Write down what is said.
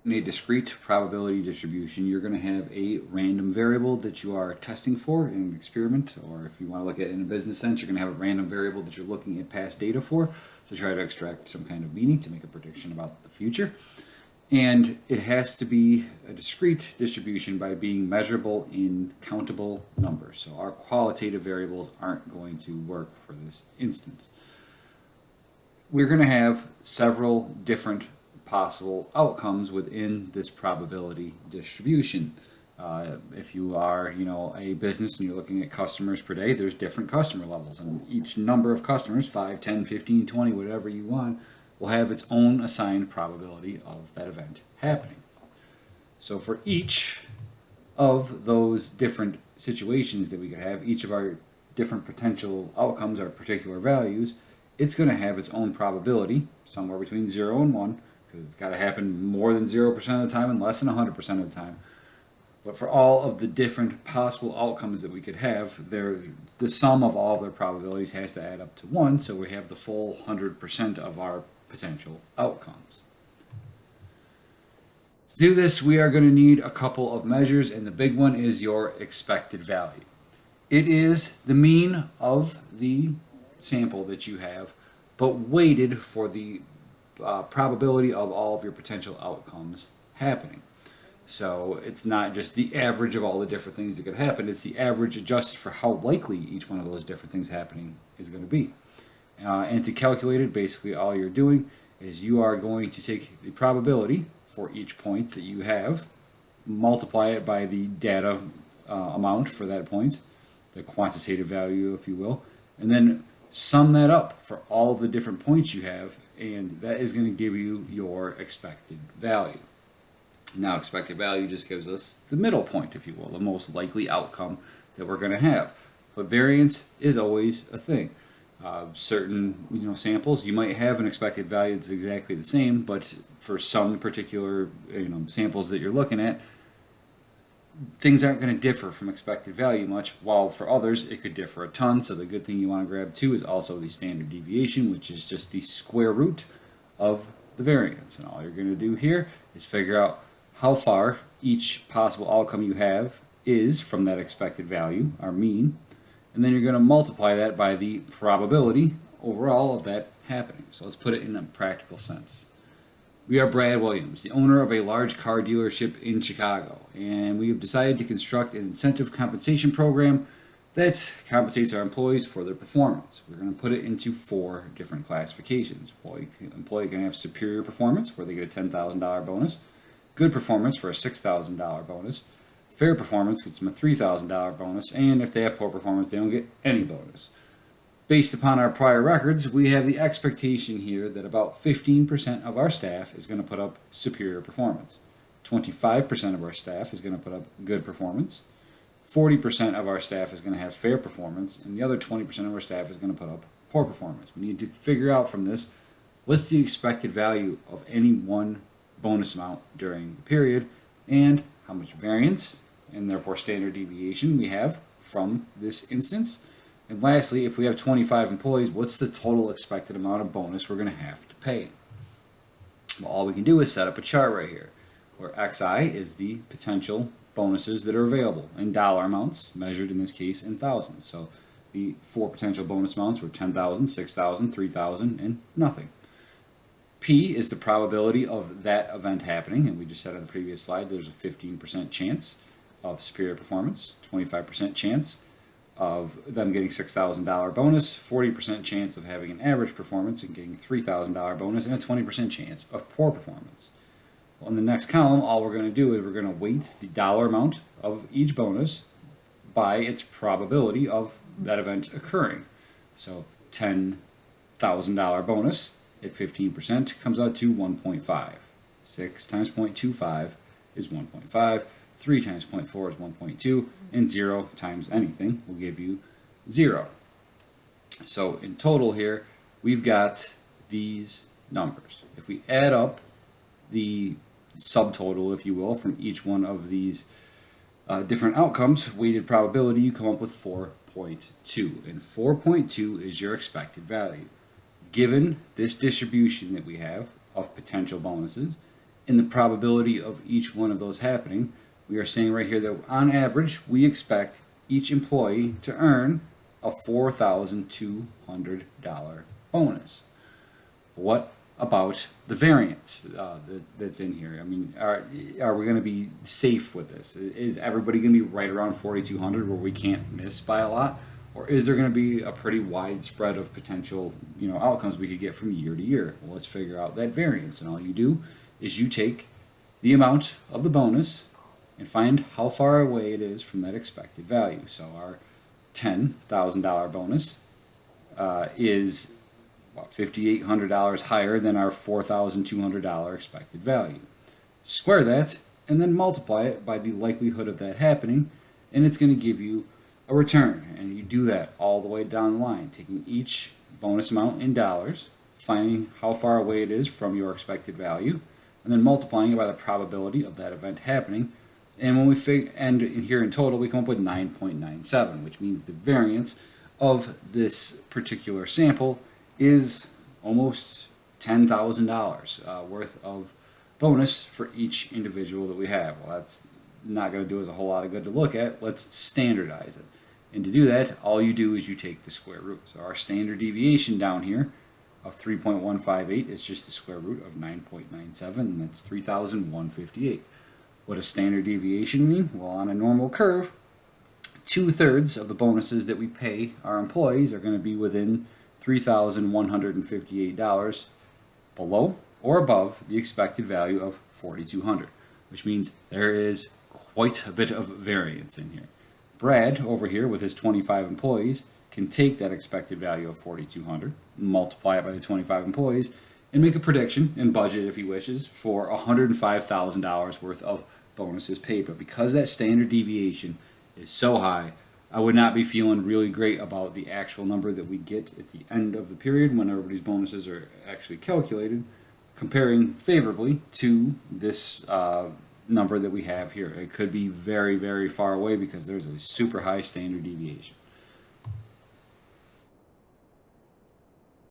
In a discrete probability distribution, you're going to have a random variable that you are testing for in an experiment, or if you want to look at it in a business sense, you're going to have a random variable that you're looking at past data for to try to extract some kind of meaning to make a prediction about the future. And it has to be a discrete distribution by being measurable in countable numbers. So our qualitative variables aren't going to work for this instance. We're going to have several different possible outcomes within this probability distribution. If you are, a business and you're looking at customers per day, there's different customer levels, and each number of customers, 5, 10, 15, 20, whatever you want, will have its own assigned probability of that event happening. So for each of those different situations that we could have, each of our different potential outcomes, our particular values, it's going to have its own probability, somewhere between 0 and 1, because it's got to happen more than 0% of the time and less than 100% of the time. But for all of the different possible outcomes that we could have, the sum of all of their probabilities has to add up to 1, so we have the full 100% of our potential outcomes. To do this, we are going to need a couple of measures, and the big one is your expected value. It is the mean of the sample that you have, but weighted for the probability of all of your potential outcomes happening. So it's not just the average of all the different things that could happen, it's the average adjusted for how likely each one of those different things happening is going to be. And to calculate it, basically all you're doing is you are going to take the probability for each point that you have, multiply it by the data amount for that point, the quantitative value, if you will, and then sum that up for all of the different points you have, and that is going to give you your expected value. Now, expected value just gives us the middle point, if you will, the most likely outcome that we're going to have. But variance is always a thing. Certain samples, you might have an expected value that's exactly the same, but for some particular samples that you're looking at, things aren't going to differ from expected value much, while for others it could differ a ton. So the good thing you want to grab too is also the standard deviation, which is just the square root of the variance. And all you're going to do here is figure out how far each possible outcome you have is from that expected value, our mean, and then you're going to multiply that by the probability overall of that happening. So let's put it in a practical sense. We are Brad Williams, the owner of a large car dealership in Chicago, and we have decided to construct an incentive compensation program that compensates our employees for their performance. We're going to put it into 4 different classifications. Employee can have superior performance, where they get a $10,000 bonus, good performance for a $6,000 bonus, fair performance gets them a $3,000 bonus, and if they have poor performance, they don't get any bonus. Based upon our prior records, we have the expectation here that about 15% of our staff is going to put up superior performance. 25% of our staff is going to put up good performance. 40% of our staff is going to have fair performance, and the other 20% of our staff is going to put up poor performance. We need to figure out from this, what's the expected value of any one bonus amount during the period, and how much variance, and therefore standard deviation, we have from this instance. And lastly, if we have 25 employees, what's the total expected amount of bonus we're going to have to pay? Well, all we can do is set up a chart right here, where XI is the potential bonuses that are available in dollar amounts, measured in this case in thousands. So the 4 potential bonus amounts were 10,000, 6,000, 3,000, and nothing. P is the probability of that event happening, and we just said on the previous slide there's a 15% chance of superior performance, 25% chance of them getting $6,000 bonus, 40% chance of having an average performance and getting $3,000 bonus, and a 20% chance of poor performance. Well, in the next column, all we're going to do is we're going to weight the dollar amount of each bonus by its probability of that event occurring. So $10,000 bonus at 15% comes out to 1.5. 6 times 0.25 is 1.5. 3 times 0.4 is 1.2. And 0 times anything will give you 0. So in total here, we've got these numbers. If we add up the subtotal, if you will, from each one of these different outcomes, weighted probability, you come up with 4.2. And 4.2 is your expected value. Given this distribution that we have of potential bonuses in the probability of each one of those happening, we are saying right here that on average, we expect each employee to earn a $4,200 bonus. What about the variance that's in here? I mean, are we going to be safe with this? Is everybody going to be right around 4,200 where we can't miss by a lot? Or is there going to be a pretty wide spread of potential, outcomes we could get from year to year? Well, let's figure out that variance. And all you do is you take the amount of the bonus and find how far away it is from that expected value. So our $10,000 bonus is $5,800 higher than our $4,200 expected value. Square that and then multiply it by the likelihood of that happening, and it's going to give you a return. And you do that all the way down the line, taking each bonus amount in dollars, finding how far away it is from your expected value, and then multiplying it by the probability of that event happening. And when we end here in total, we come up with 9.97, which means the variance of this particular sample is almost $10,000 worth of bonus for each individual that we have. Well, that's not going to do us a whole lot of good to look at. Let's standardize it. And to do that, all you do is you take the square root. So our standard deviation down here of 3.158 is just the square root of 9.97, and that's 3,158. What does standard deviation mean? Well, on a normal curve, 2/3 of the bonuses that we pay our employees are going to be within $3,158 below or above the expected value of 4,200, which means there is quite a bit of variance in here. Brad, over here with his 25 employees, can take that expected value of 4,200, multiply it by the 25 employees, and make a prediction and budget, if he wishes, for $105,000 worth of bonuses paid. But because that standard deviation is so high, I would not be feeling really great about the actual number that we get at the end of the period when everybody's bonuses are actually calculated, comparing favorably to this number that we have here. It could be very, very far away because there's a super high standard deviation.